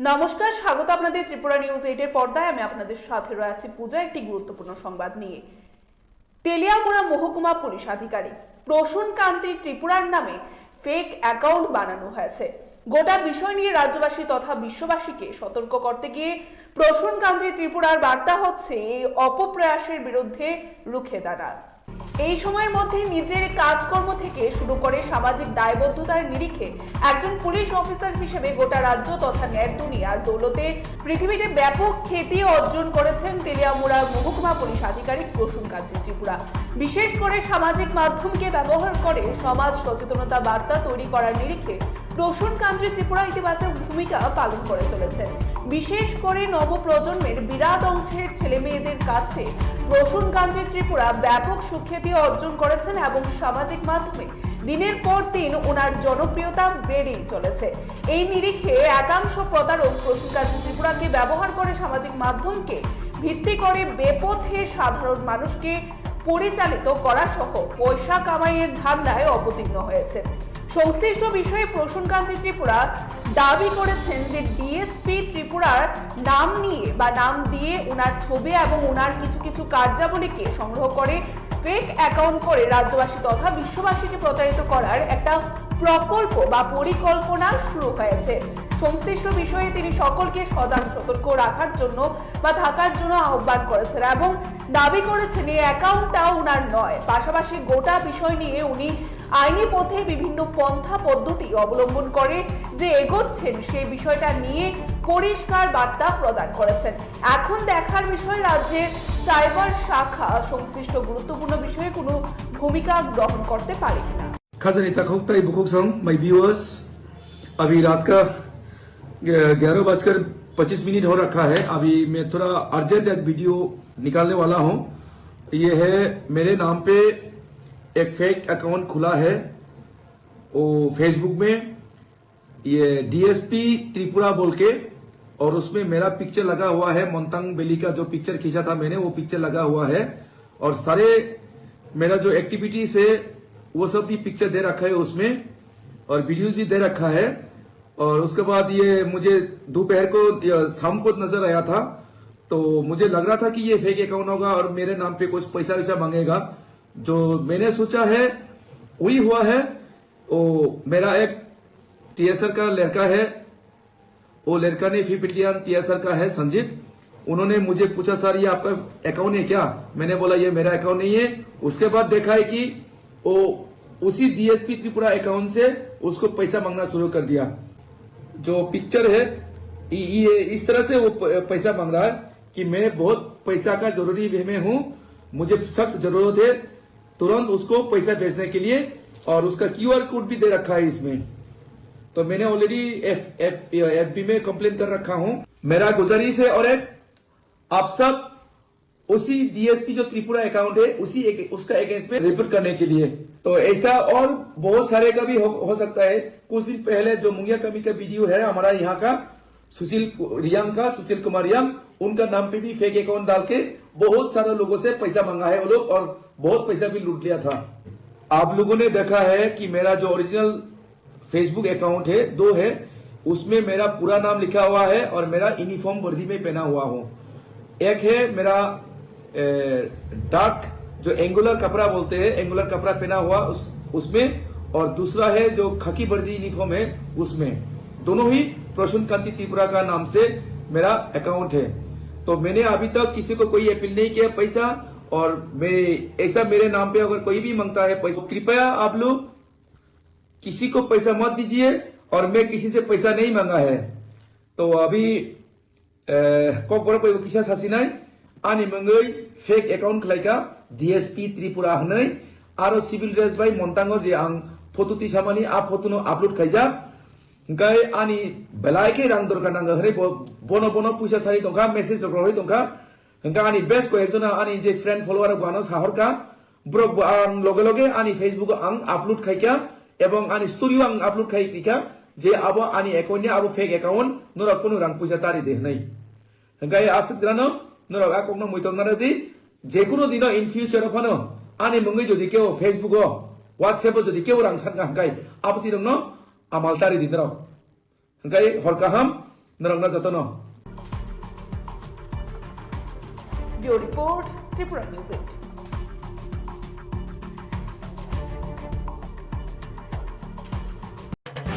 নমস্কার, স্বাগত আপনাদের ত্রিপুরা নিউজ 8 এর পর্দায়। আমি আপনাদের সাথে রয়েছি পূজা। একটি গুরুত্বপূর্ণ সংবাদ নিয়ে। তেলিয়ামুড়া মহকুমা পুলিশ আধিকারিক প্রসূন কান্তি ত্রিপুরার নামে ফেক অ্যাকাউন্ট বানানো হয়েছে। গোটা বিষয় নিয়ে রাজ্যবাসী তথা বিশ্ববাসীকে সতর্ক করতে গিয়ে প্রসূন কান্তি ত্রিপুরার বার্তা হচ্ছে এই অপপ্রয়াসের বিরুদ্ধে রুখে দাঁড়ান। এই সময়ের মধ্যে নিজের কাজকর্ম থেকে শুরু করে সামাজিক দায়বদ্ধতার নিরিখে একজন পুলিশ অফিসার হিসেবে গোটা রাজ্য তথা নেট দুনিয়ার দৌলতে পৃথিবীতে ব্যাপক খ্যাতি অর্জন করেছেন তেলিয়ামুড়ার মহকুমা পুলিশ আধিকারিক প্রসূন কান্তি ত্রিপুরা। বিশেষ করে সামাজিক মাধ্যমকে ব্যবহার করে সমাজ সচেতনতা বার্তা তৈরি করার নিরিখে প্রসূন কান্তি ত্রিপুরা ইতিবাচক ভূমিকা পালন করে চলেছেন। বিশেষ করে নবপ্রজন্মের বিরাট অংশের ছেলে মেয়েদের কাছে প্রসূন কান্তি ত্রিপুরা ব্যাপক সুখ্যাতি অর্জন করেছেন এবং সামাজিক মাধ্যমে দিনের পর দিন ওনার জনপ্রিয়তা বেড়েই চলেছে। এই নিরিখে একাংশ প্রতারক প্রসূন কান্তি ত্রিপুরাকে ব্যবহার করে সামাজিক মাধ্যমকে ভিত্তি করে বেপথে সাধারণ মানুষকে পরিচালিত করা সহ পয়সা কামাইয়ের ধান্দায় অবতীর্ণ হয়েছে। সংশ্লিষ্ট বিষয়ে প্রসূন কান্তি ত্রিপুরা দাবি করেছেন যে ডিএসপি ত্রিপুরার নাম নিয়ে বা নাম দিয়ে ওনার ছবি এবং ওনার কিছু কার্যাবলীকে সংগ্রহ করে ফেক অ্যাকাউন্ট করে রাজ্যবাসী তথা বিশ্ববাসীকে প্রতারিত করার একটা প্রকল্প বা পরিকল্পনা শুরু হয়েছে। সংশ্লিষ্ট বিষয়ে তিনি সকলকে সজাগ সতর্ক রাখার জন্য বা থাকার জন্য আহ্বান করেছেন এবং দাবি করেছেন এই অ্যাকাউন্টটা ওনার নয়। পাশাপাশি গোটা বিষয় নিয়ে উনি আইনি পথে বিভিন্ন পন্থা পদ্ধতি অবলম্বন করে যে এগোচ্ছেন সেই বিষয়টা নিয়ে পরিষ্কার বার্তা প্রদান করেছেন। এখন দেখার বিষয় রাজ্যের সাইবার শাখা সংশ্লিষ্ট গুরুত্বপূর্ণ বিষয়ে কোনো ভূমিকা গ্রহণ করতে পারে কিনা। खाजनिता खोक्ताई बुकुक संग माय व्यूअर्स, अभी रात का 11:25 हो रखा है। अभी मैं थोड़ा अर्जेंट एक वीडियो निकालने वाला हूं। ये है मेरे नाम पे एक फेक अकाउंट खुला है वो फेसबुक में, ये डीएसपी त्रिपुरा बोल के, और उसमें मेरा पिक्चर लगा हुआ है। मोंतांग बेली का जो पिक्चर खींचा था मैंने, वो पिक्चर लगा हुआ है और सारे मेरा जो एक्टिविटीज है वो सब भी पिक्चर दे रखा है उसमें और वीडियो भी दे रखा है। और उसके बाद ये मुझे दोपहर को शाम को नजर आया था, तो मुझे लग रहा था कि ये फेक अकाउंट होगा और मेरे नाम पे कुछ पैसा वैसा मांगेगा। जो मैंने सोचा है वही हुआ है। वो मेरा एक टीएसआर का लड़का है, वो लड़का ने फिपिटियान टीएसआर का है संजीत। उन्होंने मुझे पूछा सर ये आपका अकाउंट है क्या? मैंने बोला ये मेरा अकाउंट नहीं है। उसके बाद देखा है कि वो उसी डीएसपी त्रिपुरा अकाउंट से उसको पैसा मांगना शुरू कर दिया। जो पिक्चर है ये इस तरह से वो पैसा मांग रहा है कि मैं बहुत पैसा का जरूरी में हूं, मुझे सख्त जरूरत है तुरंत उसको पैसा भेजने के लिए, और उसका क्यूआर कोड भी दे रखा है इसमें। तो मैंने ऑलरेडी एफबी में कंप्लेन कर रखा हूं। मेरा गुजारिश है और एक आप सब उसी डीएसपी जो त्रिपुरा अकाउंट है उसका अगेंस्ट में रिपोर्ट करने के लिए। तो ऐसा और बहुत सारे का भी हो सकता है। कुछ दिन पहले जो मुंगिया कमी का वीडियो है हमारा यहाँ का सुशील कुमार रियांग, उनका नाम पे भी फेक अकाउंट डाल के बहुत सारे लोगों से पैसा मांगा है वो लोग, और बहुत पैसा भी लूट लिया था। आप लोगों ने देखा है कि मेरा जो ओरिजिनल फेसबुक अकाउंट है 2 है, उसमें मेरा पूरा नाम लिखा हुआ है और मेरा यूनिफॉर्म वर्दी में पहना हुआ हूं। एक है मेरा डार्क जो एंगुलर कपड़ा बोलते हैं, एंगुलर कपड़ा पहना हुआ उसमें, और दूसरा है जो खाकी वर्दी यूनिफॉर्म है उसमें। दोनों ही प्रसून कांति त्रिपुरा का नाम से मेरा अकाउंट है। तो मैंने अभी तक किसी को कोई अपील नहीं किया पैसा, और मैं ऐसा मेरे नाम पे अगर कोई भी मांगता है पैसा, कृपया आप लोग किसी को पैसा मत दीजिए, और मैं किसी से पैसा नहीं मांगा है। तो अभी किसा सासिनाय आनी मंगई फेक अकाउंट खलाइका डीएसपी त्रिपुरा हनै आरो सिविल ड्रेस बाय मोंतांगो जे आं फटो तिसामानि आ फटोनो आपलोड खाइजा गाय आनी बेलायके रां दरकार नांगो हरै बनो पैसा सारि दंखा मेसेज रहै दंखा हंगा आनी बेस्ट को एकजना आनी जे फ्रेंड फॉलोअर गानो साहरका ब्रग आं लगे लगे आनी फेसबुक आं आपलोड खाइका एवं आनी स्टोरी आं आपलोड खाइका जे आबो आनी अकाउंट ने आबो फेक अकाउंट नोरा कोनो रां पैसा तारि दे नै हंगाय आसुद्रानो नोरा आकोनो मुइतंगना दि जेकुनो दिनो इन फ्यूचर फनो आनी मंगै जदि केव फेसबुक व्हाट्सएप जदि केव रां सानगा हंगाय आपति दंनो आमाल तारि दिनराव हंगाय हरकाहाम नरंगना चाहता ना ब्यूरो रिपोर्ट त्रिपुरा न्यूज 8।